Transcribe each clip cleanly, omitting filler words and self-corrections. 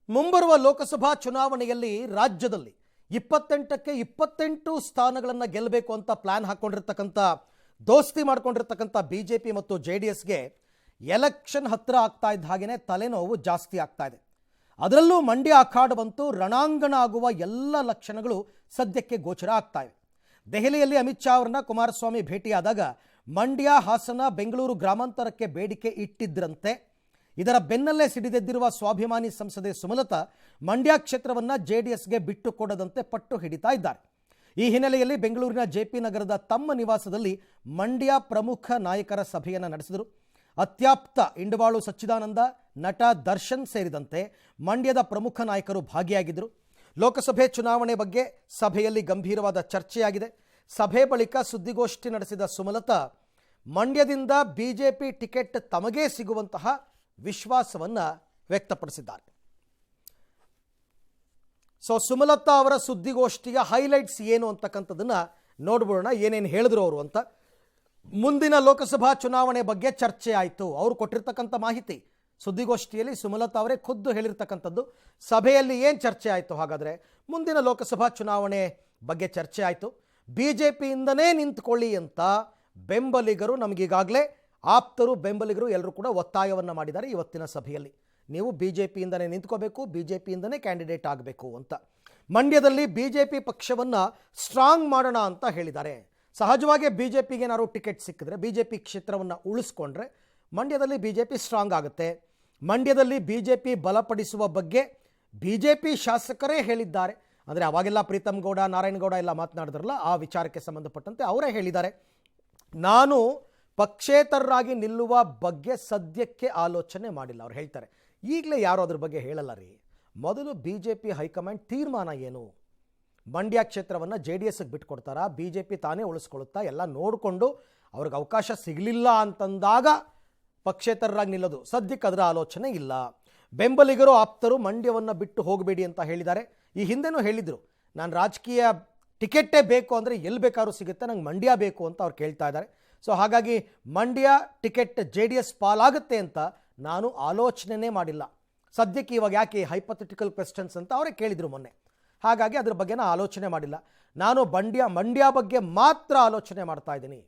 ಮುಂಬರುವ ಲೋಕಸಭಾ ಚುನಾವಣೆಯಲ್ಲಿ ರಾಜ್ಯದಲ್ಲಿ 28ಕ್ಕೆ 28 ಸ್ಥಾನಗಳನ್ನು ಗೆಲ್ಲಬೇಕು ಅಂತ ಪ್ಲಾನ್ ಹಾಕೊಂಡಿರತಕ್ಕಂತ ದೋಸ್ತಿ ಮಾಡ್ಕೊಂಡಿರತಕ್ಕಂತ ಬಿಜೆಪಿ ಮತ್ತು ಜೆಡಿಎಸ್ಗೆ ಎಲೆಕ್ಷನ್ ಹತ್ರ ಆಗ್ತಾ ಇದ್ದ ಹಾಗೇನೆ ತಲೆನೋವು ಜಾಸ್ತಿ ಆಗ್ತಾ ಇದೆ. ಅದರಲ್ಲೂ ಮಂಡ್ಯ ಅಖಾಡವಂತೂ ರಣಾಂಗಣ ಆಗುವ ಎಲ್ಲ ಲಕ್ಷಣಗಳು ಸದ್ಯಕ್ಕೆ ಗೋಚರ ಆಗ್ತಾ ಇವೆ. ದೆಹಲಿಯಲ್ಲಿ ಅಮಿತ್ ಶಾ ಅವರನ್ನ ಕುಮಾರಸ್ವಾಮಿ ಭೇಟಿಯಾದಾಗ ಮಂಡ್ಯ, ಹಾಸನ, ಬೆಂಗಳೂರು ಗ್ರಾಮಾಂತರಕ್ಕೆ ಬೇಡಿಕೆ ಇಟ್ಟಿದ್ರಂತೆ. ಇದರ ಬೆನ್ನಲ್ಲೇ ಸಿಡಿದೆದ್ದಿರುವ ಸ್ವಾಭಿಮಾನಿ ಸಂಸದೆ ಸುಮಲತಾ ಮಂಡ್ಯ ಕ್ಷೇತ್ರವನ್ನು ಜೆಡಿಎಸ್ಗೆ ಬಿಟ್ಟು ಕೊಡದಂತೆ ಪಟ್ಟು ಹಿಡಿತಾ ಇದ್ದಾರೆ. ಈ ಹಿನ್ನೆಲೆಯಲ್ಲಿ ಬೆಂಗಳೂರಿನ ಜೆಪಿ ನಗರದ ತಮ್ಮ ನಿವಾಸದಲ್ಲಿ ಮಂಡ್ಯ ಪ್ರಮುಖ ನಾಯಕರ ಸಭೆಯನ್ನು ನಡೆಸಿದರು. ಅತ್ಯಾಪ್ತ ಇಂಡವಾಳು ಸಚ್ಚಿದಾನಂದ, ನಟ ದರ್ಶನ್ ಸೇರಿದಂತೆ ಮಂಡ್ಯದ ಪ್ರಮುಖ ನಾಯಕರು ಭಾಗಿಯಾಗಿದ್ದರು. ಲೋಕಸಭೆ ಚುನಾವಣೆ ಬಗ್ಗೆ ಸಭೆಯಲ್ಲಿ ಗಂಭೀರವಾದ ಚರ್ಚೆಯಾಗಿದೆ. ಸಭೆ ಬಳಿಕ ಸುದ್ದಿಗೋಷ್ಠಿ ನಡೆಸಿದ ಸುಮಲತಾ ಮಂಡ್ಯದಿಂದ ಬಿಜೆಪಿ ಟಿಕೆಟ್ ತಮಗೇ ಸಿಗುವಂತಹ ವಿಶ್ವಾಸವನ್ನು ವ್ಯಕ್ತಪಡಿಸಿದ್ದಾರೆ. ಸುಮಲತಾ ಅವರ ಸುದ್ದಿಗೋಷ್ಠಿಯ ಹೈಲೈಟ್ಸ್ ಏನು ಅಂತಕ್ಕಂಥದ್ದನ್ನ ನೋಡ್ಬಿಡೋಣ, ಏನೇನು ಹೇಳಿದ್ರು ಅವರು ಅಂತ. ಮುಂದಿನ ಲೋಕಸಭಾ ಚುನಾವಣೆ ಬಗ್ಗೆ ಚರ್ಚೆ ಆಯಿತು. ಅವರು ಕೊಟ್ಟಿರ್ತಕ್ಕಂಥ ಮಾಹಿತಿ ಸುದ್ದಿಗೋಷ್ಠಿಯಲ್ಲಿ ಸುಮಲತಾ ಅವರೇ ಖುದ್ದು ಹೇಳಿರ್ತಕ್ಕಂಥದ್ದು. ಸಭೆಯಲ್ಲಿ ಏನು ಚರ್ಚೆ ಆಯಿತು? ಹಾಗಾದರೆ ಮುಂದಿನ ಲೋಕಸಭಾ ಚುನಾವಣೆ ಬಗ್ಗೆ ಚರ್ಚೆ ಆಯಿತು. ಬಿಜೆಪಿಯಿಂದನೇ ನಿಂತ್ಕೊಳ್ಳಿ ಅಂತ ಬೆಂಬಲಿಗರು, ನಮಗೀಗಾಗಲೇ ಆಪ್ತರು, ಬೆಂಬಲಿಗರು ಎಲ್ಲರೂ ಕೂಡ ಒತ್ತಾಯವನ್ನು ಮಾಡಿದ್ದಾರೆ ಇವತ್ತಿನ ಸಭೆಯಲ್ಲಿ. ನೀವು ಬಿಜೆಪಿಯಿಂದನೇ ನಿಂತ್ಕೋಬೇಕು, ಬಿಜೆಪಿಯಿಂದನೇ ಕ್ಯಾಂಡಿಡೇಟ್ ಆಗಬೇಕು ಅಂತ. ಮಂಡ್ಯದಲ್ಲಿ ಬಿಜೆಪಿ ಪಕ್ಷವನ್ನು ಸ್ಟ್ರಾಂಗ್ ಮಾಡೋಣ ಅಂತ ಹೇಳಿದ್ದಾರೆ. ಸಹಜವಾಗಿ ಬಿಜೆಪಿಗೆ ಏನಾದ್ರು ಟಿಕೆಟ್ ಸಿಕ್ಕಿದ್ರೆ, ಬಿಜೆಪಿ ಕ್ಷೇತ್ರವನ್ನು ಉಳಿಸ್ಕೊಂಡ್ರೆ ಮಂಡ್ಯದಲ್ಲಿ ಬಿಜೆಪಿ ಸ್ಟ್ರಾಂಗ್ ಆಗುತ್ತೆ. ಮಂಡ್ಯದಲ್ಲಿ ಬಿಜೆಪಿ ಬಲಪಡಿಸುವ ಬಗ್ಗೆ ಬಿಜೆಪಿ ಶಾಸಕರೇ ಹೇಳಿದ್ದಾರೆ. ಅಂದರೆ ಅವಾಗೆಲ್ಲ ಪ್ರೀತಮ್ ಗೌಡ, ನಾರಾಯಣಗೌಡ ಎಲ್ಲ ಮಾತನಾಡಿದ್ರಲ್ಲ, ಆ ವಿಚಾರಕ್ಕೆ ಸಂಬಂಧಪಟ್ಟಂತೆ ಅವರೇ ಹೇಳಿದ್ದಾರೆ. ನಾನು ಪಕ್ಷೇತರರಾಗಿ ನಿಲ್ಲುವ ಬಗ್ಗೆ ಸದ್ಯಕ್ಕೆ ಆಲೋಚನೆ ಮಾಡಿಲ್ಲ. ಅವ್ರು ಹೇಳ್ತಾರೆ, ಈಗಲೇ ಯಾರು ಅದ್ರ ಬಗ್ಗೆ ಹೇಳಲ್ಲ ರೀ. ಮೊದಲು ಬಿಜೆಪಿ ಹೈಕಮಾಂಡ್ ತೀರ್ಮಾನ ಏನು, ಮಂಡ್ಯ ಕ್ಷೇತ್ರವನ್ನು ಜೆಡಿಎಸ್ಗೆ ಬಿಟ್ಕೊಡ್ತಾರಾ, ಬಿಜೆಪಿ ತಾನೇ ಉಳಿಸ್ಕೊಳುತ್ತಾ, ಎಲ್ಲ ನೋಡಿಕೊಂಡು ಅವ್ರಿಗೆ ಅವಕಾಶ ಸಿಗಲಿಲ್ಲ ಅಂತಂದಾಗ ಪಕ್ಷೇತರರಾಗಿ ನಿಲ್ಲೋದು. ಸದ್ಯಕ್ಕೆ ಅದರ ಆಲೋಚನೆ ಇಲ್ಲ. ಬೆಂಬಲಿಗರು, ಆಪ್ತರು ಮಂಡ್ಯವನ್ನು ಬಿಟ್ಟು ಹೋಗಬೇಡಿ ಅಂತ ಹೇಳಿದ್ದಾರೆ. ಈ ಹಿಂದೆನೂ ಹೇಳಿದರು, ನಾನು ರಾಜಕೀಯ ಟಿಕೆಟ್ಟೇ ಬೇಕು ಅಂದರೆ ಎಲ್ಲಿ ಬೇಕಾದ್ರೂ ಸಿಗುತ್ತೆ, ನಂಗೆ ಮಂಡ್ಯ ಬೇಕು ಅಂತ ಅವ್ರು ಕೇಳ್ತಾ ಇದ್ದಾರೆ. ಹಾಗಾಗಿ ಮಂಡ್ಯ ಟಿಕೆಟ್ ಜೆಡಿಎಸ್ ಪಾಲಾಗುತ್ತೆ ಅಂತ ನಾನು ಆಲೋಚನೆ ಮಾಡಿಲ್ಲ. ಸದ್ಯಕ್ಕೆ ಇವಾಗ ಯಾಕೆ ಹೈಪಥೆಟಿಕಲ್ ಕ್ವೆಶ್ಚನ್ಸ್ ಅಂತ ಅವರೇ ಕೇಳಿದರು ಮೊನ್ನೆ. ಹಾಗಾಗಿ ಅದ್ರ ಬಗ್ಗೆ ನಾನು ಆಲೋಚನೆ ಮಾಡಿಲ್ಲ. ನಾನು ಮಂಡ್ಯ ಬಗ್ಗೆ ಮಾತ್ರ ಆಲೋಚನೆ ಮಾಡ್ತಾ ಇದ್ದೀನಿ.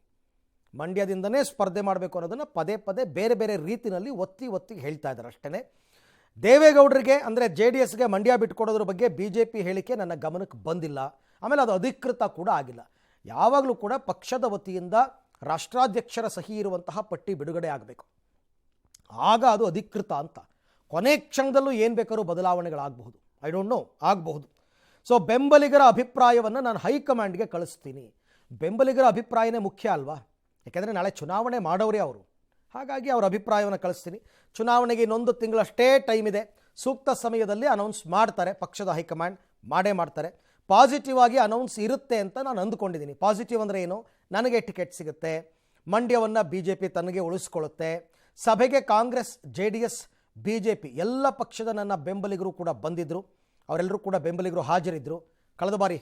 ಮಂಡ್ಯದಿಂದನೇ ಸ್ಪರ್ಧೆ ಮಾಡಬೇಕು ಅನ್ನೋದನ್ನು ಪದೇ ಪದೇ ಬೇರೆ ಬೇರೆ ರೀತಿಯಲ್ಲಿ ಒತ್ತಿ ಹೇಳ್ತಾ ಇದ್ದಾರೆ ಅಷ್ಟೇ. ದೇವೇಗೌಡರಿಗೆ ಅಂದರೆ ಜೆಡಿಎಸ್ಗೆ ಮಂಡ್ಯ ಬಿಟ್ಕೊಡೋದ್ರ ಬಗ್ಗೆ ಬಿಜೆಪಿ ಹೇಳಿಕೆ ನನ್ನ ಗಮನಕ್ಕೆ ಬಂದಿಲ್ಲ. ಆಮೇಲೆ ಅದು ಅಧಿಕೃತ ಕೂಡ ಆಗಿಲ್ಲ. ಯಾವಾಗಲೂ ಕೂಡ ಪಕ್ಷದ ವತಿಯಿಂದ ರಾಷ್ಟ್ರಾಧ್ಯಕ್ಷರ ಸಹಿ ಇರುವಂತಹ ಪಟ್ಟಿ ಬಿಡುಗಡೆ ಆಗಬೇಕು, ಆಗ ಅದು ಅಧಿಕೃತ ಅಂತ. ಕೊನೆ ಕ್ಷಣದಲ್ಲೂ ಏನು ಬೇಕಾದ್ರೂ ಬದಲಾವಣೆಗಳಾಗಬಹುದು, ಐ ಡೋಂಟ್ ನೋ, ಆಗಬಹುದು. ಬೆಂಬಲಿಗರ ಅಭಿಪ್ರಾಯವನ್ನು ನಾನು ಹೈಕಮಾಂಡ್ಗೆ ಕಳಿಸ್ತೀನಿ. ಬೆಂಬಲಿಗರ ಅಭಿಪ್ರಾಯನೇ ಮುಖ್ಯ ಅಲ್ವಾ? ಯಾಕೆಂದರೆ ನಾಳೆ ಚುನಾವಣೆ ಮಾಡೋರೇ ಅವರು. ಹಾಗಾಗಿ ಅವರ ಅಭಿಪ್ರಾಯವನ್ನು ಕಳಿಸ್ತೀನಿ. ಚುನಾವಣೆಗೆ ಇನ್ನೊಂದು ತಿಂಗಳಷ್ಟೇ ಟೈಮ್ ಇದೆ. ಸೂಕ್ತ ಸಮಯದಲ್ಲಿ ಅನೌನ್ಸ್ ಮಾಡ್ತಾರೆ, ಪಕ್ಷದ ಹೈಕಮಾಂಡ್ ಮಾಡೇ ಮಾಡ್ತಾರೆ. ಪಾಸಿಟಿವ್ ಆಗಿ ಅನೌನ್ಸ್ ಇರುತ್ತೆ ಅಂತ ನಾನು ಅಂದುಕೊಂಡಿದ್ದೀನಿ. ಪಾಸಿಟಿವ್ ಅಂದರೆ ಏನು? ನನಗೆ ಟಿಕೆಟ್ ಸಿಗುತ್ತೆ, ಮಂಡ್ಯವನ್ನು ಬಿಜೆಪಿ ತನಗೆ ಉಳಿಸ್ಕೊಳ್ಳುತ್ತೆ, ಸಭೆಗೆ ಕಾಂಗ್ರೆಸ್, ಜೆಡಿಎಸ್, ಬಿಜೆಪಿ ಎಲ್ಲ ಪಕ್ಷದ ನನ್ನ ಬೆಂಬಲಿಗರು ಕೂಡ ಬಂದಿದ್ದರು. ಅವರೆಲ್ಲರೂ ಕೂಡ ಬೆಂಬಲಿಗರು ಹಾಜರಿದ್ದರು. ಕಳೆದ ಬಾರಿ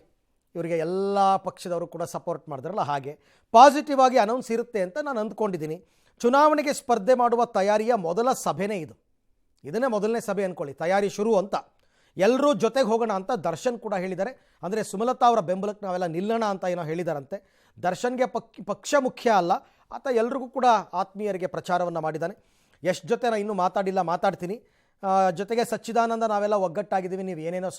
ಇವರಿಗೆ ಎಲ್ಲ ಪಕ್ಷದವರು ಕೂಡ ಸಪೋರ್ಟ್ ಮಾಡಿದ್ರಲ್ಲ, ಹಾಗೆ ಪಾಸಿಟಿವ್ ಆಗಿ ಅನೌನ್ಸ್ ಇರುತ್ತೆ ಅಂತ ನಾನು ಅಂದ್ಕೊಂಡಿದ್ದೀನಿ. ಚುನಾವಣೆಗೆ ಸ್ಪರ್ಧೆ ಮಾಡುವ ತಯಾರಿಯ ಮೊದಲ ಸಭೆನೇ ಇದು. ಇದನ್ನೇ ಮೊದಲನೇ ಸಭೆ ಅಂದ್ಕೊಳ್ಳಿ, ತಯಾರಿ ಶುರು ಅಂತ. ಎಲ್ಲರೂ ಜೊತೆಗೆ ಹೋಗೋಣ ಅಂತ ದರ್ಶನ್ ಕೂಡ ಹೇಳಿದ್ದಾರೆ. ಅಂದರೆ ಸುಮಲತಾ ಅವರ ಬೆಂಬಲಕ್ಕೆ ನಾವೆಲ್ಲ ನಿಲ್ಲೋಣ ಅಂತ ಏನೋ ಹೇಳಿದಾರಂತೆ. ದರ್ಶನ್ಗೆ ಪಕ್ಷ ಮುಖ್ಯ ಅಲ್ಲ, ಆತ ಎಲ್ರಿಗೂ ಕೂಡ ಆತ್ಮೀಯರಿಗೆ ಪ್ರಚಾರವನ್ನು ಮಾಡಿದ್ದಾನೆ. ಎಷ್ಟು ಜೊತೆ ನಾನು ಇನ್ನೂ ಮಾತಾಡಿಲ್ಲ, ಮಾತಾಡ್ತೀನಿ. ಜೊತೆಗೆ ಸಚ್ಚಿದಾನಂದ, ನಾವೆಲ್ಲ ಒಗ್ಗಟ್ಟಾಗಿದ್ದೀವಿ, ನೀವು ಏನೇನೋ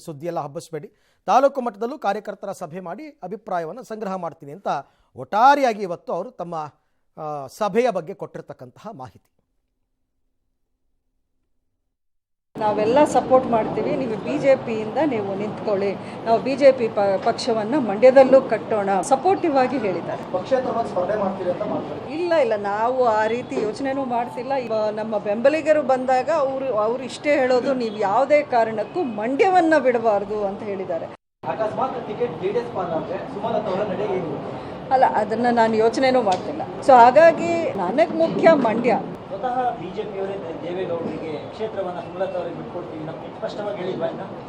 ಸುದ್ದಿಯೆಲ್ಲ ಹಬ್ಬಿಸಬೇಡಿ, ತಾಲೂಕು ಮಟ್ಟದಲ್ಲೂ ಕಾರ್ಯಕರ್ತರ ಸಭೆ ಮಾಡಿ ಅಭಿಪ್ರಾಯವನ್ನು ಸಂಗ್ರಹ ಮಾಡ್ತೀನಿ ಅಂತ ಒಟ್ಟಾರೆಯಾಗಿ ಇವತ್ತು ಅವರು ತಮ್ಮ ಸಭೆಯ ಬಗ್ಗೆ ಕೊಟ್ಟಿರ್ತಕ್ಕಂತಹ ಮಾಹಿತಿ. ನಾವೆಲ್ಲ ಸಪೋರ್ಟ್ ಮಾಡ್ತೀವಿ, ನೀವು ಬಿಜೆಪಿಯಿಂದ ನೀವು ನಿಂತ್ಕೊಳ್ಳಿ, ನಾವು ಬಿಜೆಪಿ ಪಕ್ಷವನ್ನು ಮಂಡ್ಯದಲ್ಲೂ ಕಟ್ಟೋಣ, ಸಪೋರ್ಟಿವ್ ಆಗಿ ಹೇಳಿದ್ದಾರೆ. ಇಲ್ಲ, ನಾವು ಆ ರೀತಿ ಯೋಚನೆನೂ ಮಾಡ್ತಿಲ್ಲ. ನಮ್ಮ ಬೆಂಬಲಿಗರು ಬಂದಾಗ ಅವರು ಇಷ್ಟೇ ಹೇಳೋದು, ನೀವು ಯಾವುದೇ ಕಾರಣಕ್ಕೂ ಮಂಡ್ಯವನ್ನು ಬಿಡಬಾರ್ದು ಅಂತ ಹೇಳಿದ್ದಾರೆ. ಅಲ್ಲ, ಅದನ್ನು ನಾನು ಯೋಚನೆನೂ ಮಾಡ್ತಿಲ್ಲ. ಹಾಗಾಗಿ ನನಗೆ ಮುಖ್ಯ ಮಂಡ್ಯ.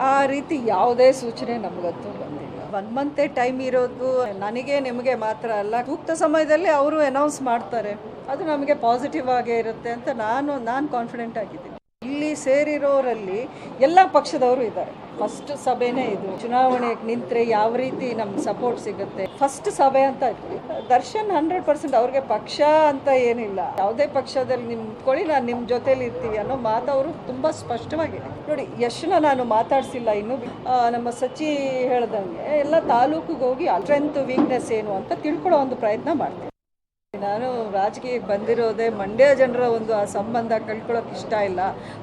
ಆ ರೀತಿ ಯಾವುದೇ ಸೂಚನೆ ನಮಗಂತೂ ಬಂದಿಲ್ಲ. 1 ಮಂತ್ ಟೈಮ್ ಇರೋದು ನನಗೆ ನಿಮಗೆ ಮಾತ್ರ ಅಲ್ಲ, ಸೂಕ್ತ ಸಮಯದಲ್ಲಿ ಅವರು ಅನೌನ್ಸ್ ಮಾಡ್ತಾರೆ, ಅದು ನಮಗೆ ಪಾಸಿಟಿವ್ ಆಗೇ ಇರುತ್ತೆ ಅಂತ ನಾನು ಕಾನ್ಫಿಡೆಂಟ್ ಆಗಿದ್ದೀನಿ. ಇಲ್ಲಿ ಸೇರಿರೋರಲ್ಲಿ ಎಲ್ಲ ಪಕ್ಷದವರು ಇದ್ದಾರೆ. ಫಸ್ಟ್ ಸಭೆನೇ ಇದು. ಚುನಾವಣೆಗೆ ನಿಂತರೆ ಯಾವ ರೀತಿ ನಮ್ಗೆ ಸಪೋರ್ಟ್ ಸಿಗುತ್ತೆ, ಫಸ್ಟ್ ಸಭೆ ಅಂತ ಇತ್ತು. ದರ್ಶನ್ 100% ಅವ್ರಿಗೆ ಪಕ್ಷ ಅಂತ ಏನಿಲ್ಲ, ಯಾವುದೇ ಪಕ್ಷದಲ್ಲಿ ನಿಂತ್ಕೊಳ್ಳಿ ನಾನು ನಿಮ್ಮ ಜೊತೆಲಿ ಇರ್ತೀವಿ ಅನ್ನೋ ಮಾತು ಅವರು ತುಂಬ ಸ್ಪಷ್ಟವಾಗಿದೆ. ನೋಡಿ, ಯಶ್ನ ನಾನು ಮಾತಾಡಿಸಿಲ್ಲ ಇನ್ನು. ನಮ್ಮ ಸಚಿ ಹೇಳ್ದಂಗೆ ಎಲ್ಲ ತಾಲೂಕಿಗೆ ಹೋಗಿ ಸ್ಟ್ರೆಂತ್ ವೀಕ್ನೆಸ್ ಏನು ಅಂತ ತಿಳ್ಕೊಳ್ಳೋ ಒಂದು ಪ್ರಯತ್ನ ಮಾಡ್ತೀನಿ. ನಾನು ರಾಜಕೀಯಕ್ಕೆ ಬಂದಿರೋದೇ ಮಂಡ್ಯ ಜನರ ಒಂದು ಆ ಸಂಬಂಧ ಕಳ್ಕೊಳ್ಳೋಕೆ ಇಷ್ಟ ಇಲ್ಲ.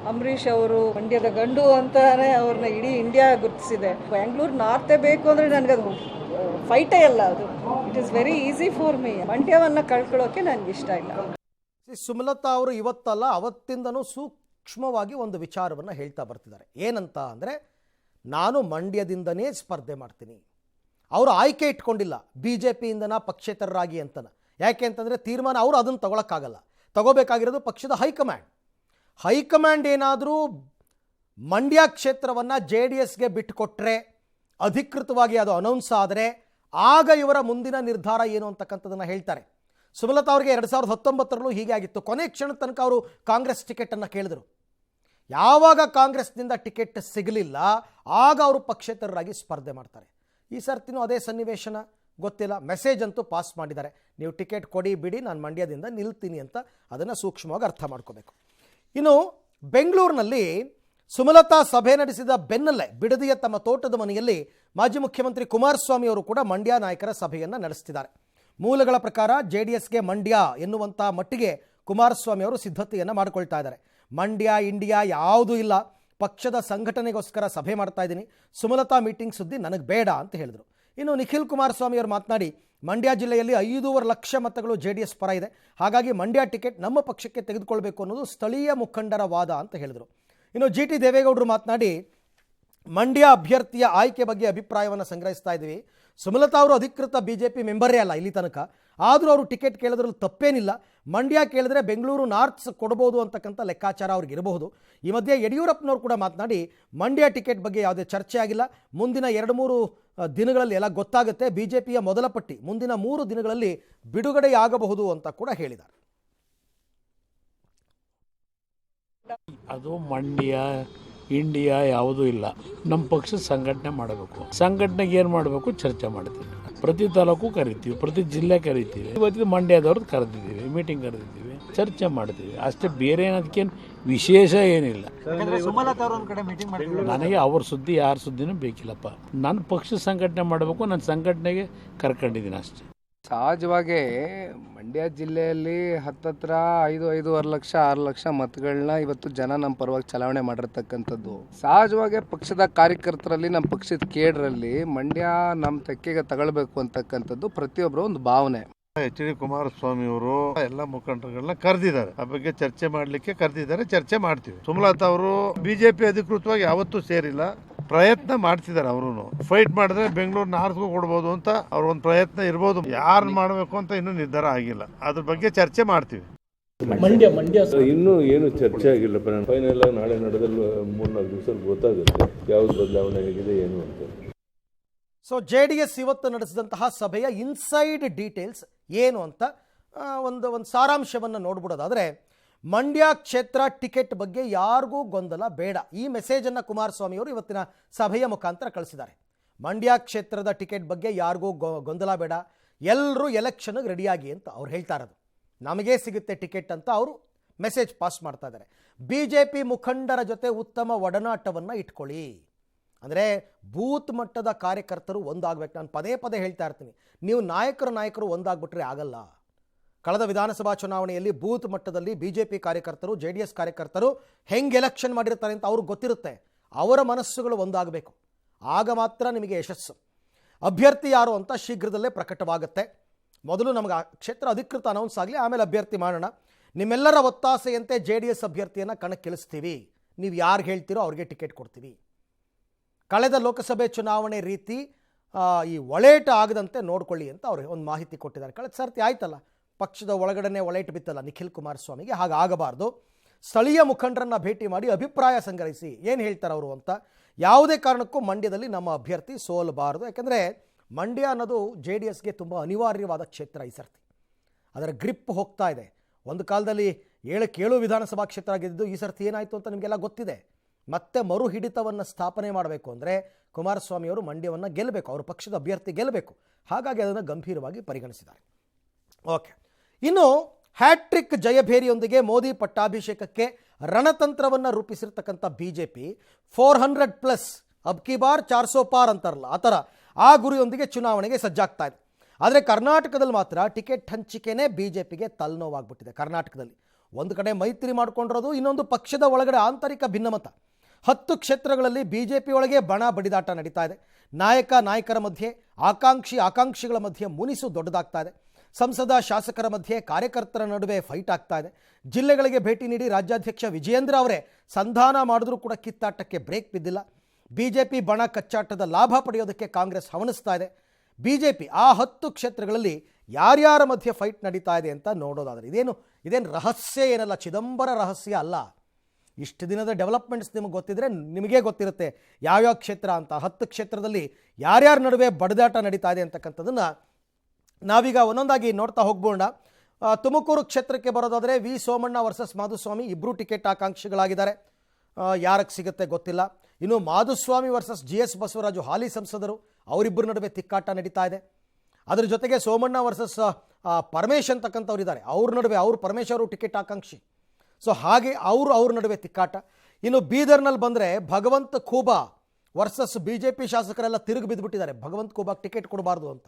ಅಂಬರೀಷ್ ಅವರು ಮಂಡ್ಯದ ಗಂಡು ಅಂತಾನೆ ಅವ್ರನ್ನ ಇಡೀ ಇಂಡಿಯಾ ಗುರುತಿಸಿದೆ. ಬೆಂಗಳೂರು ನಾರ್ತೆ ಬೇಕು ಅಂದರೆ ನನಗದು ಫೈಟೇ ಅಲ್ಲ, ಅದು it is very easy for me. ಮಂಡ್ಯವನ್ನು ಕಳ್ಕೊಳ್ಳೋಕೆ ನನಗೆ ಇಷ್ಟ ಇಲ್ಲ. ಸುಮಲತಾ ಅವರು ಇವತ್ತಲ್ಲ ಅವತ್ತಿಂದನೂ ಸೂಕ್ಷ್ಮವಾಗಿ ಒಂದು ವಿಚಾರವನ್ನು ಹೇಳ್ತಾ ಬರ್ತಿದ್ದಾರೆ. ಏನಂತ ಅಂದರೆ, ನಾನು ಮಂಡ್ಯದಿಂದನೇ ಸ್ಪರ್ಧೆ ಮಾಡ್ತೀನಿ. ಅವರು ಆಯ್ಕೆ ಇಟ್ಕೊಂಡಿಲ್ಲ BJPಯಿಂದನ ಪಕ್ಷೇತರರಾಗಿ ಅಂತನ. ಯಾಕೆ ಅಂತಂದರೆ ತೀರ್ಮಾನ ಅವರು ಅದನ್ನು ತಗೊಳಕ್ಕಾಗಲ್ಲ, ತಗೋಬೇಕಾಗಿರೋದು ಪಕ್ಷದ ಹೈಕಮಾಂಡ್ ಏನಾದರೂ ಮಂಡ್ಯ ಕ್ಷೇತ್ರವನ್ನು JDSಗೆ ಬಿಟ್ಟುಕೊಟ್ರೆ, ಅಧಿಕೃತವಾಗಿ ಅದು ಅನೌನ್ಸ್ ಆದರೆ ಆಗ ಇವರ ಮುಂದಿನ ನಿರ್ಧಾರ ಏನು ಅಂತಕ್ಕಂಥದ್ದನ್ನು ಹೇಳ್ತಾರೆ. ಸುಮಲತಾ ಅವರಿಗೆ 2019ರಲ್ಲೂ ಹೀಗೆ ಆಗಿತ್ತು. ಕೊನೆ ಕ್ಷಣದ ತನಕ ಅವರು ಕಾಂಗ್ರೆಸ್ ಟಿಕೆಟನ್ನು ಕೇಳಿದರು. ಯಾವಾಗ ಕಾಂಗ್ರೆಸ್ನಿಂದ ಟಿಕೆಟ್ ಸಿಗಲಿಲ್ಲ ಆಗ ಅವರು ಪಕ್ಷೇತರರಾಗಿ ಸ್ಪರ್ಧೆ ಮಾಡ್ತಾರೆ. ಈ ಸರ್ತಿನೂ ಅದೇ ಸನ್ನಿವೇಶನ ಗೊತ್ತಿಲ್ಲ. ಮೆಸೇಜ್ ಅಂತೂ ಪಾಸ್ ಮಾಡಿದ್ದಾರೆ, ನೀವು ಟಿಕೆಟ್ ಕೊಡಿ ಬಿಡಿ, ನಾನು ಮಂಡ್ಯದಿಂದ ನಿಲ್ತೀನಿ ಅಂತ. ಅದನ್ನು ಸೂಕ್ಷ್ಮವಾಗಿ ಅರ್ಥ ಮಾಡ್ಕೋಬೇಕು. ಇನ್ನು ಬೆಂಗಳೂರಿನಲ್ಲಿ ಸುಮಲತಾ ಸಭೆ ನಡೆಸಿದ ಬೆನ್ನಲ್ಲೇ ಬಿಡದಿಯ ತಮ್ಮ ತೋಟದ ಮನೆಯಲ್ಲಿ ಮಾಜಿ ಮುಖ್ಯಮಂತ್ರಿ ಕುಮಾರಸ್ವಾಮಿ ಅವರು ಕೂಡ ಮಂಡ್ಯ ನಾಯಕರ ಸಭೆಯನ್ನು ನಡೆಸ್ತಿದ್ದಾರೆ. ಮೂಲಗಳ ಪ್ರಕಾರ JDSಗೆ ಮಂಡ್ಯ ಎನ್ನುವಂಥ ಮಟ್ಟಿಗೆ ಕುಮಾರಸ್ವಾಮಿ ಅವರು ಸಿದ್ಧತೆಯನ್ನು ಮಾಡಿಕೊಳ್ತಾ ಇದ್ದಾರೆ. ಮಂಡ್ಯ ಇಂಡಿಯಾ ಯಾವುದೂ ಇಲ್ಲ, ಪಕ್ಷದ ಸಂಘಟನೆಗೋಸ್ಕರ ಸಭೆ ಮಾಡ್ತಾ ಇದ್ದೀನಿ, ಸುಮಲತಾ ಮೀಟಿಂಗ್ ಸುದ್ದಿ ನನಗೆ ಬೇಡ ಅಂತ ಹೇಳಿದರು. ಇನ್ನು ನಿಖಿಲ್ ಕುಮಾರಸ್ವಾಮಿ ಅವರು ಮಾತನಾಡಿ, ಮಂಡ್ಯ ಜಿಲ್ಲೆಯಲ್ಲಿ 5.5 ಲಕ್ಷ ಮತಗಳು JDS ಪರ ಇದೆ, ಹಾಗಾಗಿ ಮಂಡ್ಯ ಟಿಕೆಟ್ ನಮ್ಮ ಪಕ್ಷಕ್ಕೆ ತೆಗೆದುಕೊಳ್ಬೇಕು ಅನ್ನೋದು ಸ್ಥಳೀಯ ಮುಖಂಡರ ವಾದ ಅಂತ ಹೇಳಿದರು. ಇನ್ನು GT ದೇವೇಗೌಡರು ಮಾತನಾಡಿ, ಮಂಡ್ಯ ಅಭ್ಯರ್ಥಿಯ ಆಯ್ಕೆ ಬಗ್ಗೆ ಅಭಿಪ್ರಾಯವನ್ನು ಸಂಗ್ರಹಿಸ್ತಾ ಇದ್ದೀವಿ. ಸುಮಲತಾ ಅವರು ಅಧಿಕೃತ BJP ಮೆಂಬರೇ ಅಲ್ಲ ಇಲ್ಲಿ ತನಕ, ಆದರೂ ಅವರು ಟಿಕೆಟ್ ಕೇಳಿದ್ರಲ್ಲಿ ತಪ್ಪೇನಿಲ್ಲ. ಮಂಡ್ಯ ಕೇಳಿದ್ರೆ ಬೆಂಗಳೂರು ನಾರ್ತ್ಸ್ ಕೊಡ್ಬೋದು ಅಂತಕ್ಕಂಥ ಲೆಕ್ಕಾಚಾರ ಅವ್ರಿಗೆ ಇರಬಹುದು. ಈ ಮಧ್ಯೆ ಯಡಿಯೂರಪ್ಪನವರು ಕೂಡ ಮಾತನಾಡಿ, ಮಂಡ್ಯ ಟಿಕೆಟ್ ಬಗ್ಗೆ ಯಾವುದೇ ಚರ್ಚೆ ಆಗಿಲ್ಲ, ಮುಂದಿನ 2-3 ದಿನಗಳಲ್ಲಿ ಎಲ್ಲ ಗೊತ್ತಾಗುತ್ತೆ, BJPಯ ಮೊದಲ ಪಟ್ಟಿ ಮುಂದಿನ 3 ದಿನಗಳಲ್ಲಿ ಬಿಡುಗಡೆಯಾಗಬಹುದು ಅಂತ ಕೂಡ ಹೇಳಿದ್ದಾರೆ. ಅದು ಮಂಡ್ಯ ಇಂಡಿಯಾ ಯಾವುದೂ ಇಲ್ಲ, ನಮ್ಮ ಪಕ್ಷ ಸಂಘಟನೆ ಮಾಡಬೇಕು. ಸಂಘಟನೆಗೆ ಏನು ಮಾಡಬೇಕು ಚರ್ಚೆ ಮಾಡ್ತೀವಿ. ಪ್ರತಿ ತಾಲೂಕು ಕರಿತೀವಿ, ಪ್ರತಿ ಜಿಲ್ಲೆ ಕರಿತೀವಿ. ಇವತ್ತಿಗೆ ಮಂಡ್ಯದವ್ರದ್ದು ಕರೆದಿದ್ದೀವಿ, ಮೀಟಿಂಗ್ ಕರೆದಿದ್ದೀವಿ, ಚರ್ಚೆ ಮಾಡ್ತೀವಿ ಅಷ್ಟೇ. ಬೇರೆ ಏನದಕ್ಕೇನು ವಿಶೇಷ ಏನಿಲ್ಲ. ನನಗೆ ಅವ್ರ ಸುದ್ದಿ ಯಾರ ಸುದ್ದಿನೂ ಬೇಕಿಲ್ಲಪ್ಪ. ನನ್ನ ಪಕ್ಷ ಸಂಘಟನೆ ಮಾಡಬೇಕು, ನನ್ನ ಸಂಘಟನೆಗೆ ಕರ್ಕೊಂಡಿದ್ದೀನಿ ಅಷ್ಟೇ. ಸಹಜವಾಗಿ ಮಂಡ್ಯ ಜಿಲ್ಲೆಯಲ್ಲಿ ಹತ್ತತ್ರ 5-5.5 ಲಕ್ಷ 6 ಲಕ್ಷ ಮತಗಳನ್ನ ಇವತ್ತು ಜನ ನಮ್ಮ ಪರವಾಗಿ ಚಲಾವಣೆ ಮಾಡಿರ್ತಕ್ಕಂಥದ್ದು. ಸಹಜವಾಗಿ ಪಕ್ಷದ ಕಾರ್ಯಕರ್ತರಲ್ಲಿ, ನಮ್ಮ ಪಕ್ಷದ ಕೇಡ್ರಲ್ಲಿ ಮಂಡ್ಯ ನಮ್ಮ ತೆಕ್ಕೆಗೆ ತಗೊಳ್ಬೇಕು ಅಂತಕ್ಕಂಥದ್ದು ಪ್ರತಿಯೊಬ್ಬರು ಒಂದು ಭಾವನೆ. HD ಕುಮಾರಸ್ವಾಮಿ ಅವರು ಎಲ್ಲ ಮುಖಂಡರುಗಳನ್ನ ಕರೆದಿದ್ದಾರೆ, ಆ ಬಗ್ಗೆ ಚರ್ಚೆ ಮಾಡ್ಲಿಕ್ಕೆ ಕರೆದಿದ್ದಾರೆ, ಚರ್ಚೆ ಮಾಡ್ತೀವಿ. ಸುಮಲತಾ ಅವರು BJP ಅಧಿಕೃತವಾಗಿ ಯಾವತ್ತೂ ಸೇರಿಲ್ಲ, ಪ್ರಯತ್ನ ಮಾಡ್ತಿದ್ದಾರೆ. ಅವರು ಫೈಟ್ ಮಾಡಿದ್ರೆ ಬೆಂಗಳೂರು ನಾರ್ತ್ಗೂ ಕೊಡ್ಬೋದು ಅಂತ ಅವ್ರ ಒಂದು ಪ್ರಯತ್ನ ಇರ್ಬೋದು. ಯಾರು ಮಾಡಬೇಕು ಅಂತ ಇನ್ನೂ ನಿರ್ಧಾರ ಆಗಿಲ್ಲ, ಅದ್ರ ಬಗ್ಗೆ ಚರ್ಚೆ ಮಾಡ್ತೀವಿ. ಮಂಡ್ಯ ಇನ್ನೂ ಏನು ಚರ್ಚೆ ಆಗಿಲ್ಲ. ಫೈನಲ್ ನಾಳೆ ನಡೆದಲ್ಲಿ 3-4 ದಿವಸ ಗೊತ್ತಾಗುತ್ತೆ ಯಾವ್ದು ಬದಲಾವಣೆ ಆಗಿದೆ ಏನು ಅಂತ. ಸೊ JDS ಇವತ್ತು ನಡೆಸಿದಂತಹ ಸಭೆಯ ಇನ್ಸೈಡ್ ಡೀಟೇಲ್ಸ್ ಏನು ಅಂತ ಒಂದು ಸಾರಾಂಶವನ್ನು ನೋಡ್ಬಿಡೋದಾದರೆ, ಮಂಡ್ಯ ಕ್ಷೇತ್ರ ಟಿಕೆಟ್ ಬಗ್ಗೆ ಯಾರಿಗೂ ಗೊಂದಲ ಬೇಡ. ಈ ಮೆಸೇಜನ್ನು ಕುಮಾರಸ್ವಾಮಿ ಅವರು ಇವತ್ತಿನ ಸಭೆಯ ಮುಖಾಂತರ ಕಳಿಸಿದ್ದಾರೆ. ಮಂಡ್ಯ ಕ್ಷೇತ್ರದ ಟಿಕೆಟ್ ಬಗ್ಗೆ ಯಾರಿಗೂ ಗೊಂದಲ ಬೇಡ, ಎಲ್ಲರೂ ಎಲೆಕ್ಷನ್ಗೆ ರೆಡಿಯಾಗಿ ಅಂತ ಅವ್ರು ಹೇಳ್ತಾ ಇರೋದು. ನಮಗೇ ಸಿಗುತ್ತೆ ಟಿಕೆಟ್ ಅಂತ ಅವರು ಮೆಸೇಜ್ ಪಾಸ್ ಮಾಡ್ತಾ ಇದ್ದಾರೆ. BJP ಮುಖಂಡರ ಜೊತೆ ಉತ್ತಮ ಒಡನಾಟವನ್ನು ಇಟ್ಕೊಳ್ಳಿ. ಅಂದರೆ ಬೂತ್ ಮಟ್ಟದ ಕಾರ್ಯಕರ್ತರು ಒಂದಾಗಬೇಕು. ನಾನು ಪದೇ ಪದೇ ಹೇಳ್ತಾ ಇರ್ತೀನಿ, ನೀವು ನಾಯಕರು ಒಂದಾಗ್ಬಿಟ್ರೆ ಆಗಲ್ಲ. ಕಳೆದ ವಿಧಾನಸಭಾ ಚುನಾವಣೆಯಲ್ಲಿ ಬೂತ್ ಮಟ್ಟದಲ್ಲಿ BJP ಕಾರ್ಯಕರ್ತರು JDS ಕಾರ್ಯಕರ್ತರು ಹೆಂಗೆ ಎಲೆಕ್ಷನ್ ಮಾಡಿರ್ತಾರೆ ಅಂತ ಅವ್ರಿಗೆ ಗೊತ್ತಿರುತ್ತೆ. ಅವರ ಮನಸ್ಸುಗಳು ಒಂದಾಗಬೇಕು, ಆಗ ಮಾತ್ರ ನಿಮಗೆ ಯಶಸ್ಸು. ಅಭ್ಯರ್ಥಿ ಯಾರು ಅಂತ ಶೀಘ್ರದಲ್ಲೇ ಪ್ರಕಟವಾಗುತ್ತೆ. ಮೊದಲು ನಮಗೆ ಆ ಕ್ಷೇತ್ರ ಅಧಿಕೃತ ಅನೌನ್ಸ್ ಆಗಲಿ, ಆಮೇಲೆ ಅಭ್ಯರ್ಥಿ ಮಾಡೋಣ. ನಿಮ್ಮೆಲ್ಲರ ಒತ್ತಾಸೆಯಂತೆ JDS ಅಭ್ಯರ್ಥಿಯನ್ನು ಕಣಕ್ಕಿಳಿಸ್ತೀವಿ, ನೀವು ಯಾರು ಹೇಳ್ತೀರೋ ಅವ್ರಿಗೆ ಟಿಕೆಟ್ ಕೊಡ್ತೀವಿ. ಕಳೆದ ಲೋಕಸಭೆ ಚುನಾವಣೆ ರೀತಿ ಈ ಒಳೇಟ ಆಗದಂತೆ ನೋಡ್ಕೊಳ್ಳಿ ಅಂತ ಅವ್ರಿಗೆ ಒಂದು ಮಾಹಿತಿ ಕೊಟ್ಟಿದ್ದಾರೆ. ಕಳೆದ ಸರ್ತಿ ಆಯ್ತಲ್ಲ, ಪಕ್ಷದ ಒಳಗಡೆ ಒಳೇಟ್ ಬಿತ್ತಲ್ಲ ನಿಖಿಲ್ ಕುಮಾರಸ್ವಾಮಿಗೆ, ಹಾಗಾಗಬಾರ್ದು. ಸ್ಥಳೀಯ ಮುಖಂಡರನ್ನು ಭೇಟಿ ಮಾಡಿ ಅಭಿಪ್ರಾಯ ಸಂಗ್ರಹಿಸಿ ಏನು ಹೇಳ್ತಾರೆ ಅವರು ಅಂತ. ಯಾವುದೇ ಕಾರಣಕ್ಕೂ ಮಂಡ್ಯದಲ್ಲಿ ನಮ್ಮ ಅಭ್ಯರ್ಥಿ ಸೋಲಬಾರದು. ಯಾಕೆಂದರೆ ಮಂಡ್ಯ ಅನ್ನೋದು JDSಗೆ ತುಂಬ ಅನಿವಾರ್ಯವಾದ ಕ್ಷೇತ್ರ. ಈ ಸರ್ತಿ ಅದರ ಗ್ರಿಪ್ ಹೋಗ್ತಾ ಇದೆ. ಒಂದು ಕಾಲದಲ್ಲಿ 7 ವಿಧಾನಸಭಾ ಕ್ಷೇತ್ರ ಗೆದ್ದು ಈ ಸರ್ತಿ ಏನಾಯಿತು ಅಂತ ನಿಮಗೆಲ್ಲ ಗೊತ್ತಿದೆ. ಮತ್ತೆ ಮರು ಹಿಡಿತವನ್ನು ಸ್ಥಾಪನೆ ಮಾಡಬೇಕು ಅಂದರೆ ಕುಮಾರಸ್ವಾಮಿಯವರು ಮಂಡ್ಯವನ್ನು ಗೆಲ್ಲಬೇಕು, ಅವರ ಪಕ್ಷದ ಅಭ್ಯರ್ಥಿ ಗೆಲ್ಲಬೇಕು. ಹಾಗಾಗಿ ಅದನ್ನು ಗಂಭೀರವಾಗಿ ಪರಿಗಣಿಸಿದ್ದಾರೆ. ಓಕೆ, ಇನ್ನು ಹ್ಯಾಟ್ರಿಕ್ ಜಯಭೇರಿಯೊಂದಿಗೆ ಮೋದಿ ಪಟ್ಟಾಭಿಷೇಕಕ್ಕೆ ರಣತಂತ್ರವನ್ನು ರೂಪಿಸಿರ್ತಕ್ಕಂಥ BJP 400+ ಅಬ್ ಕಿ ಬಾರ್ 400 ಪಾರ್ ಅಂತಾರಲ್ಲ, ಆ ಥರ ಆ ಗುರಿಯೊಂದಿಗೆ ಚುನಾವಣೆಗೆ ಸಜ್ಜಾಗ್ತಾ ಇದೆ. ಆದರೆ ಕರ್ನಾಟಕದಲ್ಲಿ ಮಾತ್ರ ಟಿಕೆಟ್ ಹಂಚಿಕೆನೇ BJPಗೆ ತಲೆನೋವಾಗ್ಬಿಟ್ಟಿದೆ. ಕರ್ನಾಟಕದಲ್ಲಿ ಒಂದು ಕಡೆ ಮೈತ್ರಿ ಮಾಡ್ಕೊಂಡಿರೋದು, ಇನ್ನೊಂದು ಪಕ್ಷದ ಒಳಗಡೆ ಆಂತರಿಕ ಭಿನ್ನಮತ. 10 ಕ್ಷೇತ್ರಗಳಲ್ಲಿ BJP ಒಳಗೆ ಬಣ ಬಡಿದಾಟ ನಡೀತಾ ಇದೆ. ನಾಯಕರ ಮಧ್ಯೆ, ಆಕಾಂಕ್ಷಿಗಳ ಮಧ್ಯೆ ಮುನಿಸು ದೊಡ್ಡದಾಗ್ತಾ ಇದೆ. ಸಂಸದ ಶಾಸಕರ ಮಧ್ಯೆ, ಕಾರ್ಯಕರ್ತರ ನಡುವೆ ಫೈಟ್ ಆಗ್ತಾ ಇದೆ. ಜಿಲ್ಲೆಗಳಿಗೆ ಭೇಟಿ ನೀಡಿ ರಾಜ್ಯಾಧ್ಯಕ್ಷ ವಿಜಯೇಂದ್ರ ಅವರೇ ಸಂಧಾನ ಮಾಡಿದ್ರೂ ಕೂಡ ಕಿತ್ತಾಟಕ್ಕೆ ಬ್ರೇಕ್ ಬಿದ್ದಿಲ್ಲ. BJP ಬಣ ಕಚ್ಚಾಟದ ಲಾಭ ಪಡೆಯೋದಕ್ಕೆ ಕಾಂಗ್ರೆಸ್ ಹವಣಿಸ್ತಾ ಇದೆ. BJP ಆ 10 ಕ್ಷೇತ್ರಗಳಲ್ಲಿ ಯಾರ್ಯಾರ ಮಧ್ಯೆ ಫೈಟ್ ನಡೀತಾ ಇದೆ ಅಂತ ನೋಡೋದಾದರೆ ಇದೇನು ರಹಸ್ಯ ಏನಲ್ಲ, ಚಿದಂಬರ ರಹಸ್ಯ ಅಲ್ಲ. ಇಷ್ಟು ದಿನದ ಡೆವಲಪ್ಮೆಂಟ್ಸ್ ನಿಮಗೆ ಗೊತ್ತಿದ್ರೆ ನಿಮಗೇ ಗೊತ್ತಿರುತ್ತೆ ಯಾವ್ಯಾವ ಕ್ಷೇತ್ರ ಅಂತ. 10 ಕ್ಷೇತ್ರದಲ್ಲಿ ಯಾರ್ಯಾರ ನಡುವೆ ಬಡಿದಾಟ ನಡೀತಾ ಇದೆ ಅಂತಕ್ಕಂಥದ್ದನ್ನು ನಾವೀಗ ಒಂದೊಂದಾಗಿ ನೋಡ್ತಾ ಹೋಗ್ಬೋಣ. ತುಮಕೂರು ಕ್ಷೇತ್ರಕ್ಕೆ ಬರೋದಾದರೆ ವಿ ಸೋಮಣ್ಣ ವರ್ಸಸ್ ಮಾಧುಸ್ವಾಮಿ ಇಬ್ಬರು ಟಿಕೆಟ್ ಆಕಾಂಕ್ಷಿಗಳಾಗಿದ್ದಾರೆ. ಯಾರಕ್ಕೆ ಸಿಗುತ್ತೆ ಗೊತ್ತಿಲ್ಲ. ಇನ್ನು ಮಾಧುಸ್ವಾಮಿ ವರ್ಸಸ್ GS ಬಸವರಾಜು ಹಾಲಿ ಸಂಸದರು, ಅವರಿಬ್ಬರ ನಡುವೆ ತಿಕ್ಕಾಟ ನಡೀತಾ ಇದೆ. ಅದರ ಜೊತೆಗೆ ಸೋಮಣ್ಣ ವರ್ಸಸ್ ಪರಮೇಶ್ ಅಂತಕ್ಕಂಥವ್ರು ಇದ್ದಾರೆ, ಅವ್ರ ನಡುವೆ ಪರಮೇಶ್ ಅವರು ಟಿಕೆಟ್ ಆಕಾಂಕ್ಷಿ. ಸೊ ಹಾಗೆ ಅವ್ರ ನಡುವೆ ತಿಕ್ಕಾಟ. ಇನ್ನು ಬೀದರ್ನಲ್ಲಿ ಬಂದರೆ ಭಗವಂತ ಖೂಬಾ ವರ್ಸಸ್ BJP ಶಾಸಕರೆಲ್ಲ ತಿರುಗಿ ಬಿದ್ದುಬಿಟ್ಟಿದ್ದಾರೆ, ಭಗವಂತ ಖೂಬಾಗೆ ಟಿಕೆಟ್ ಕೊಡಬಾರ್ದು ಅಂತ.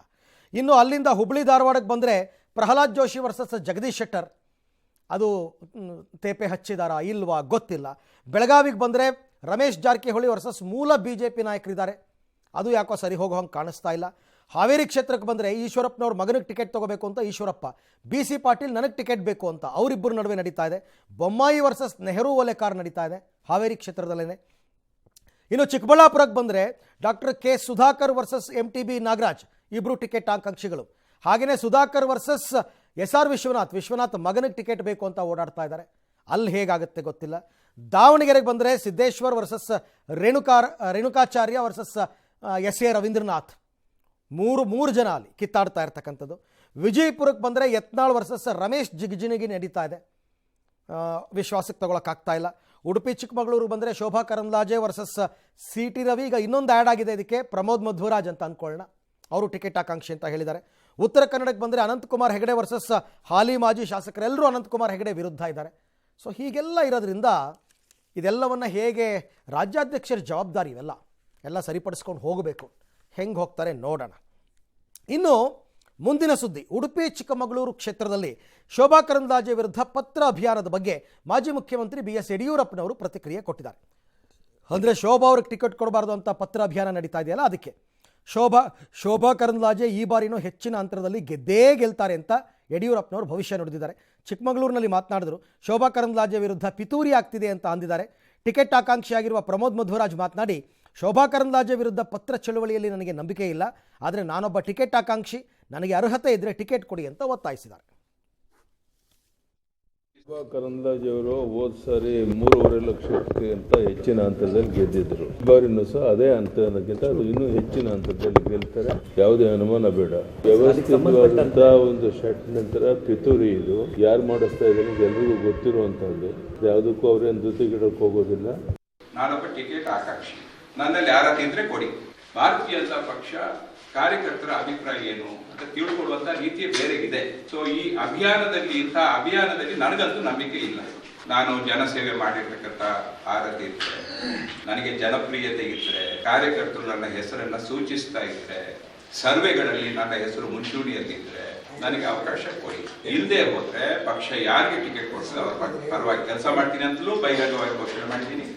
ಇನ್ನು ಅಲ್ಲಿಂದ ಹುಬ್ಳಿ ಧಾರವಾಡಕ್ಕೆ ಬಂದರೆ ಪ್ರಹ್ಲಾದ್ ಜೋಶಿ ವರ್ಸಸ್ ಜಗದೀಶ್ ಶೆಟ್ಟರ್, ಅದು ತೇಪೆ ಹಚ್ಚಿದಾರಾ ಇಲ್ವಾ ಗೊತ್ತಿಲ್ಲ. ಬೆಳಗಾವಿಗೆ ಬಂದರೆ ರಮೇಶ್ ಜಾರಕಿಹೊಳಿ ವರ್ಸಸ್ ಮೂಲ BJP ನಾಯಕರಿದ್ದಾರೆ, ಅದು ಯಾಕೋ ಸರಿ ಹೋಗೋ ಹಂಗೆ ಕಾಣಿಸ್ತಾ ಇಲ್ಲ. ಹಾವೇರಿ ಕ್ಷೇತ್ರಕ್ಕೆ ಬಂದರೆ ಈಶ್ವರಪ್ಪನವ್ರ ಮಗನಿಗೆ ಟಿಕೆಟ್ ತೊಗೋಬೇಕು ಅಂತ ಈಶ್ವರಪ್ಪ, BC ಪಾಟೀಲ್ ನನಗೆ ಟಿಕೆಟ್ ಬೇಕು ಅಂತ ಅವರಿಬ್ಬರ ನಡುವೆ ನಡೀತಾ ಇದೆ. ಬೊಮ್ಮಾಯಿ ವರ್ಸಸ್ ನೆಹರು ಓಲೆಕಾರ್ ನಡೀತಾ ಇದೆ ಹಾವೇರಿ ಕ್ಷೇತ್ರದಲ್ಲೇ. ಇನ್ನು ಚಿಕ್ಕಬಳ್ಳಾಪುರಕ್ಕೆ ಬಂದರೆ doctor K Sudhakar versus MTB Nagaraj ಇಬ್ಬರು ಟಿಕೆಟ್ ಆಕಾಂಕ್ಷಿಗಳು. ಹಾಗೆಯೇ ಸುಧಾಕರ್ ವರ್ಸಸ್ SR ವಿಶ್ವನಾಥ್ ಮಗನಿಗೆ ಟಿಕೆಟ್ ಬೇಕು ಅಂತ ಓಡಾಡ್ತಾ ಇದ್ದಾರೆ, ಅಲ್ಲಿ ಹೇಗಾಗುತ್ತೆ ಗೊತ್ತಿಲ್ಲ. ದಾವಣಗೆರೆಗೆ ಬಂದರೆ Siddeshwar versus Renukacharya versus SA Ravindranath, ಮೂರು ಜನ ಅಲ್ಲಿ ಕಿತ್ತಾಡ್ತಾ ಇರ್ತಕ್ಕಂಥದ್ದು. ವಿಜಯಪುರಕ್ಕೆ ಬಂದರೆ ಯತ್ನಾಳ್ ವರ್ಸಸ್ ರಮೇಶ್ ಜಿಗಜಿಣಗಿ ನಡೀತಾ ಇದೆ, ವಿಶ್ವಾಸಕ್ಕೆ ತಗೊಳಕ್ಕಾಗ್ತಾ ಇಲ್ಲ. ಉಡುಪಿ ಚಿಕ್ಕಮಗಳೂರು ಬಂದರೆ ಶೋಭಾ ಕರಂದ್ಲಾಜೆ ವರ್ಸಸ್ CT ರವಿ, ಈಗ ಇನ್ನೊಂದು ಆ್ಯಡ್ ಆಗಿದೆ ಇದಕ್ಕೆ, ಪ್ರಮೋದ್ ಮಧ್ವರಾಜ್ ಅಂತ ಅಂದ್ಕೊಳ್ಳೋಣ, ಅವರು ಟಿಕೆಟ್ ಆಕಾಂಕ್ಷಿ ಅಂತ ಹೇಳಿದ್ದಾರೆ. ಉತ್ತರ ಕನ್ನಡಕ್ಕೆ ಬಂದರೆ ಅನಂತಕುಮಾರ್ ಹೆಗಡೆ ವರ್ಸಸ್ ಹಾಲಿ ಮಾಜಿ ಶಾಸಕರೆಲ್ಲರೂ ಅನಂತಕುಮಾರ್ ಹೆಗಡೆ ವಿರುದ್ಧ ಇದ್ದಾರೆ. ಸೊ ಹೀಗೆಲ್ಲ ಇರೋದ್ರಿಂದ ಇದೆಲ್ಲವನ್ನು ಹೇಗೆ ರಾಜ್ಯಾಧ್ಯಕ್ಷರ ಜವಾಬ್ದಾರಿ ಎಲ್ಲ ಸರಿಪಡಿಸ್ಕೊಂಡು ಹೋಗಬೇಕು, ಹೆಂಗೆ ಹೋಗ್ತಾರೆ ನೋಡೋಣ. ಇನ್ನು ಮುಂದಿನ ಸುದ್ದಿ, ಉಡುಪಿ ಚಿಕ್ಕಮಗಳೂರು ಕ್ಷೇತ್ರದಲ್ಲಿ ಶೋಭಾ ಕರಂದ್ಲಾಜೆ ವಿರುದ್ಧ ಪತ್ರ ಅಭಿಯಾನದ ಬಗ್ಗೆ ಮಾಜಿ ಮುಖ್ಯಮಂತ್ರಿ BS ಯಡಿಯೂರಪ್ಪನವರು ಪ್ರತಿಕ್ರಿಯೆ ಕೊಟ್ಟಿದ್ದಾರೆ. ಅಂದರೆ ಶೋಭಾ ಅವ್ರಿಗೆ ಟಿಕೆಟ್ ಕೊಡಬಾರ್ದು ಅಂತ ಪತ್ರ ಅಭಿಯಾನ ನಡೀತಾ ಇದೆಯಲ್ಲ, ಅದಕ್ಕೆ ಶೋಭಾ ಕರಂದ್ಲಾಜೆ ಈ ಬಾರಿನೂ ಹೆಚ್ಚಿನ ಅಂತರದಲ್ಲಿ ಗೆಲ್ತಾರೆ ಅಂತ ಯಡಿಯೂರಪ್ಪನವರು ಭವಿಷ್ಯ ನುಡಿದಿದ್ದಾರೆ. ಚಿಕ್ಕಮಗಳೂರಿನಲ್ಲಿ ಮಾತನಾಡಿದ್ರು, ಶೋಭಾ ಕರಂದ್ಲಾಜೆ ವಿರುದ್ಧ ಪಿತೂರಿ ಆಗ್ತಿದೆ ಅಂತ ಅಂದಿದ್ದಾರೆ. ಟಿಕೆಟ್ ಆಕಾಂಕ್ಷಿಯಾಗಿರುವ ಪ್ರಮೋದ್ ಮಧ್ವರಾಜ್ ಮಾತನಾಡಿ, ಶೋಭಾ ಕರಂದ್ಲಾಜೆ ವಿರುದ್ಧ ಪತ್ರ ಚಳುವಳಿಯಲ್ಲಿ ನನಗೆ ನಂಬಿಕೆ ಇಲ್ಲ, ಆದರೆ ನಾನೊಬ್ಬ ಟಿಕೆಟ್ ಆಕಾಂಕ್ಷಿ, ನನಗೆ ಅರ್ಹತೆ ಇದ್ದರೆ ಟಿಕೆಟ್ ಕೊಡಿ ಅಂತ ಒತ್ತಾಯಿಸಿದ್ದಾರೆ. ಶೋಭಾ ಕರಂದ್ಲಾಜೆ ಅವರು ಹೋದ ಸಾರಿ 3.5 ಲಕ್ಷಕ್ಕಿಂತ ಹೆಚ್ಚಿನ ಅಂತರದಲ್ಲಿ ಗೆದ್ದಿದ್ರು. ಈ ಬಾರಿನೂ ಸಹ ಅದೇ ಅಂತರಕ್ಕಿಂತ ಇನ್ನೂ ಹೆಚ್ಚಿನ ಅಂತರದಲ್ಲಿ ಗೆಲ್ತಾರೆ, ಯಾವುದೇ ಅನುಮಾನ ಬೇಡ. ವ್ಯವಸ್ಥಿತವಾದಂತಹ ಒಂದು ಷಟ್ ನಂತರ ಪಿತೂರಿ ಇದು ಯಾರು ಮಾಡಿಸ್ತಾ ಇದ್ದಾರೆ ಎಲ್ರಿಗೂ ಗೊತ್ತಿರುವಂತಹದ್ದು, ಯಾವುದಕ್ಕೂ ಅವ್ರೇನು ಧೃತಿಗಿಡಕ್ಕೆ ಹೋಗೋದಿಲ್ಲ. ನಾನೊಬ್ಬ ಟಿಕೆಟ್ ಆಕಾಂಕ್ಷಿ, ನನ್ನಲ್ಲಿ ಯಾರತಿ ಇದ್ರೆ ಕೊಡಿ. ಭಾರತೀಯ ಜನತಾ ಪಕ್ಷ ಕಾರ್ಯಕರ್ತರ ಅಭಿಪ್ರಾಯ ಏನು ಅಂತ ತಿಳ್ಕೊಳ್ಳುವಂತ ರೀತಿ ಬೇರೆ ಇದೆ. ಸೊ ಈ ಅಭಿಯಾನದಲ್ಲಿ ನನಗಂತೂ ನಂಬಿಕೆ ಇಲ್ಲ. ನಾನು ಜನಸೇವೆ ಮಾಡಿರ್ತಕ್ಕಂಥ ಆರತಿ ಇದ್ರೆ, ನನಗೆ ಜನಪ್ರಿಯತೆ ಇದ್ರೆ, ಕಾರ್ಯಕರ್ತರು ನನ್ನ ಹೆಸರನ್ನ ಸೂಚಿಸ್ತಾ ಇದ್ರೆ, ಸರ್ವೆಗಳಲ್ಲಿ ನನ್ನ ಹೆಸರು ಮುಂಚೂಣಿಯಲ್ಲಿದ್ರೆ ನನಗೆ ಅವಕಾಶ ಕೊಡಿ. ಇಲ್ಲದೆ ಹೋದ್ರೆ ಪಕ್ಷ ಯಾರಿಗೆ ಟಿಕೆಟ್ ಕೊಡ್ತದೆ ಅವ್ರ ಪರವಾಗಿ ಕೆಲಸ ಮಾಡ್ತೀನಿ ಅಂತಲೂ ಬಹಿರಂಗವಾಗಿ ಘೋಷಣೆ ಮಾಡ್ತೀನಿ.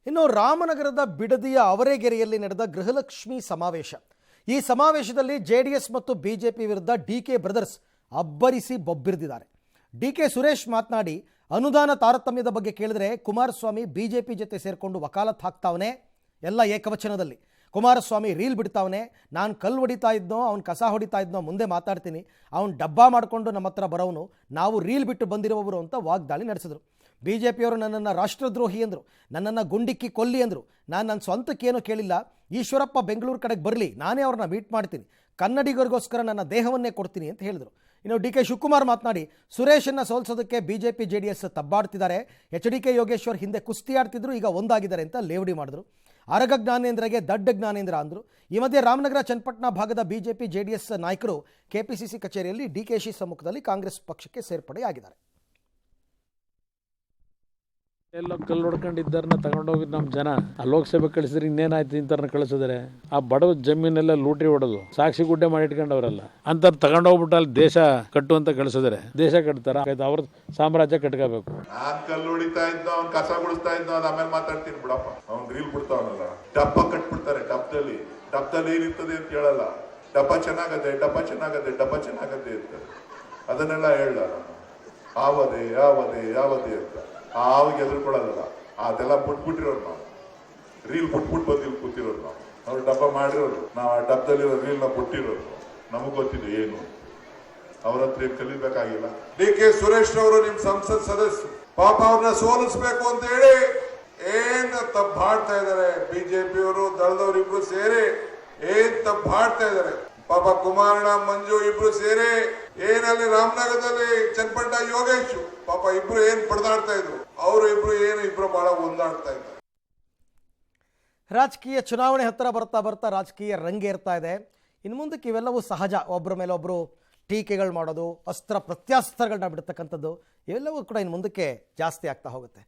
ಇನ್ನು ರಾಮನಗರದ ಬಿಡದಿಯ ಅವರೇಗೆರೆಯಲ್ಲಿ ನಡೆದ ಗೃಹಲಕ್ಷ್ಮಿ ಸಮಾವೇಶ. ಈ ಸಮಾವೇಶದಲ್ಲಿ JDS ಮತ್ತು BJP ವಿರುದ್ಧ DK ಬ್ರದರ್ಸ್ ಅಬ್ಬರಿಸಿ ಬೊಬ್ಬಿರಿದಿದ್ದಾರೆ. DK ಸುರೇಶ್ ಮಾತನಾಡಿ, ಅನುದಾನ ತಾರತಮ್ಯದ ಬಗ್ಗೆ ಕೇಳಿದ್ರೆ ಕುಮಾರಸ್ವಾಮಿ BJP ಜೊತೆ ಸೇರಿಕೊಂಡು ವಕಾಲತ್ ಹಾಕ್ತಾವನೆ, ಎಲ್ಲ ಏಕವಚನದಲ್ಲಿ. ಕುಮಾರಸ್ವಾಮಿ ರೀಲ್ ಬಿಡ್ತಾವನೆ, ನಾನು ಕಲ್ಲು ಹೊಡಿತಾ ಇದ್ನೋ ಅವ್ನು ಕಸ ಹೊಡಿತಾ ಇದ್ನೋ ಮುಂದೆ ಮಾತಾಡ್ತೀನಿ, ಅವ್ನು ಡಬ್ಬಾ ಮಾಡಿಕೊಂಡು ನಮ್ಮ ಹತ್ರ ಬರೋನು, ನಾವು ರೀಲ್ ಬಿಟ್ಟು ಬಂದಿರುವವರು ಅಂತ ವಾಗ್ದಾಳಿ ನಡೆಸಿದ್ರು. BJPಯವರು ನನ್ನನ್ನು ರಾಷ್ಟ್ರದ್ರೋಹಿ ಅಂದರು, ನನ್ನನ್ನು ಗುಂಡಿಕ್ಕಿ ಕೊಲ್ಲಿ ಅಂದರು. ನಾನು ನನ್ನ ಸ್ವಂತಕ್ಕೇನೂ ಕೇಳಿಲ್ಲ, ಈಶ್ವರಪ್ಪ ಬೆಂಗಳೂರು ಕಡೆಗೆ ಬರಲಿ, ನಾನೇ ಅವ್ರನ್ನ ಮೀಟ್ ಮಾಡ್ತೀನಿ, ಕನ್ನಡಿಗರಿಗೋಸ್ಕರ ನನ್ನ ದೇಹವನ್ನೇ ಕೊಡ್ತೀನಿ ಅಂತ ಹೇಳಿದರು. ಇನ್ನು ಡಿ ಕೆ ಶಿವಕುಮಾರ್ ಮಾತನಾಡಿ ಸುರೇಶನ್ನ ಸೋಲಿಸೋದಕ್ಕೆ ಬಿಜೆಪಿ ಜೆಡಿಎಸ್ ತಬ್ಬಾಡ್ತಿದ್ದಾರೆ. HDK ಯೋಗೇಶ್ವರ್ ಹಿಂದೆ ಕುಸ್ತಿ ಆಡ್ತಿದ್ರು, ಈಗ ಒಂದಾಗಿದ್ದಾರೆ ಅಂತ ಲೇವಡಿ ಮಾಡಿದ್ರು. ಅರಗ ಜ್ಞಾನೇಂದ್ರಗೆ ದಡ್ಡ ಜ್ಞಾನೇಂದ್ರ ಅಂದರು. ಈ ಮಧ್ಯೆ ರಾಮನಗರ ಚನ್ನಪಟ್ಟಣ ಭಾಗದ ಬಿಜೆಪಿ ಜೆಡಿಎಸ್ ನಾಯಕರು ಕೆಪಿಸಿಸಿ ಕಚೇರಿಯಲ್ಲಿ DKಶಿ ಸಮ್ಮುಖದಲ್ಲಿ ಕಾಂಗ್ರೆಸ್ ಪಕ್ಷಕ್ಕೆ ಸೇರ್ಪಡೆಯಾಗಿದ್ದಾರೆ. ಎಲ್ಲ ಕಲ್ಲು ಹೊಡ್ಕೊಂಡಿದ್ದಾರನ್ನ ತಗೊಂಡೋಗಿ ನಮ್ಮ ಜನ ಆ ಲೋಕಸಭೆ ಕಳಿಸಿದ್ರೆ ಇನ್ನೇನಾಯ್ತು ಇಂಥವ್ರನ್ನ ಕಳಿಸಿದ್ರೆ ಆ ಬಡವ ಜಮೀನೆಲ್ಲ ಲೂಟಿ ಹೊಡೆದು ಸಾಕ್ಷಿ ಗುಡ್ಡೆ ಮಾಡಿ ಇಟ್ಕೊಂಡವ್ರಲ್ಲ ಅಂತ ತಗೊಂಡೋಗ್ಬಿಟ್ಟು ಅಲ್ಲಿ ದೇಶ ಕಟ್ಟುವಂತ ಕಳಿಸಿದ್ರೆ ದೇಶ ಕಟ್ತಾರ ಅವ್ರ ಸಾಮ್ರಾಜ್ಯ ಕಟ್ಕೋಬೇಕು. ನಾನ್ ಕಲ್ಲು ಹೊಡಿತಾ ಇದ್ದ ಅವ್ನ್ ಕಸ ಗುಡಿಸ್ತಾ ಇದ್ದ ಅದ್ ಆಮೇಲೆ ಮಾತಾಡ್ತೀನಿ ಬಿಡಪ್ಪ. ಅವ್ನ್ ರೀಲ್ ಬಿಡ್ತಾವನಲ್ಲ, ಡಬ್ಬ ಕಟ್ಬಿಡ್ತಾರೆ. ಡಬ್ಬದಲ್ಲಿ ಏನಿರ್ತದೆ ಅಂತ ಹೇಳಲ್ಲ. ಡಬ್ಬ ಚೆನ್ನಾಗದೆ ಅಂತ ಅದನ್ನೆಲ್ಲ ಹೇಳ ಯಾವದೇ ಅಂತ ಆವಾಗ ಎದುರ್ಕೊಳ್ಳೋದಲ್ಲ. ಅದೆಲ್ಲ ಬಿಟ್ಬಿಟ್ಟಿರೋರು ನಾವು, ರೀಲ್ ಬಿಟ್ಬಿಟ್ಟು ಬಂದಿಲ್ಲಿ ಕೂತಿರೋರು ನಾವು. ಅವ್ರು ಡಬ್ಬ ಮಾಡಿರೋರು, ನಾವು ಆ ಡಬ್ಬದಲ್ಲಿರೋ ರೀಲ್ ನ ಬಿಟ್ಟಿರೋರು. ನಮಗ್ ಗೊತ್ತಿದೆ ಏನು, ಅವ್ರ ಹತ್ರ ಏನ್ ಕಲಿಬೇಕಾಗಿಲ್ಲ. DK ಸುರೇಶ್ ಅವರು ನಿಮ್ ಸಂಸತ್ ಸದಸ್ಯರು, ಪಾಪ ಅವ್ರನ್ನ ಸೋಲಿಸ್ಬೇಕು ಅಂತ ಹೇಳಿ ಏನ್ ತಪ್ಪಾಡ್ತಾ ಇದಾರೆ. ಬಿಜೆಪಿಯವರು ದಳದವ್ರು ಇಬ್ರು ಸೇರಿ ಏನ್ ತಪ್ಪಾಡ್ತಾ ಇದಾರೆ. ಪಾಪ ಕುಮಾರಣ್ಣ ಮಂಜು ಇಬ್ರು ಸೇರಿ ಏನಲ್ಲಿ ರಾಮನಗರದಲ್ಲಿ ಚನ್ನಪಟ್ಟಣ ಯೋಗೇಶ್ ಪಾಪ ಇಬ್ರು ಏನ್ ಪಡೆದಾಡ್ತಾ ಇದ್ರು, ಅವರು ಇಬ್ರು ಬಹಳ ಒಂದಾಡ್ತಾ ಇದ್ದಾರೆ. ರಾಜಕೀಯ ಚುನಾವಣೆ ಹತ್ತಿರ ಬರ್ತಾ ರಾಜಕೀಯ ರಂಗೇರ್ತಾ ಇದೆ. ಇನ್ನು ಮುಂದಕ್ಕೆ ಇವೆಲ್ಲವೂ ಸಹಜ. ಒಬ್ಬರ ಮೇಲೆ ಒಬ್ಬರು ಟೀಕೆಗಳು ಮಾಡೋದು, ಅಸ್ತ್ರ ಪ್ರತ್ಯಾಸ್ತ್ರಗಳನ್ನ ಬಿಡ್ತಕ್ಕಂಥದ್ದು ಇವೆಲ್ಲವೂ ಕೂಡ ಇನ್ನು ಮುಂದಕ್ಕೆ ಜಾಸ್ತಿ ಆಗ್ತಾ ಹೋಗುತ್ತೆ.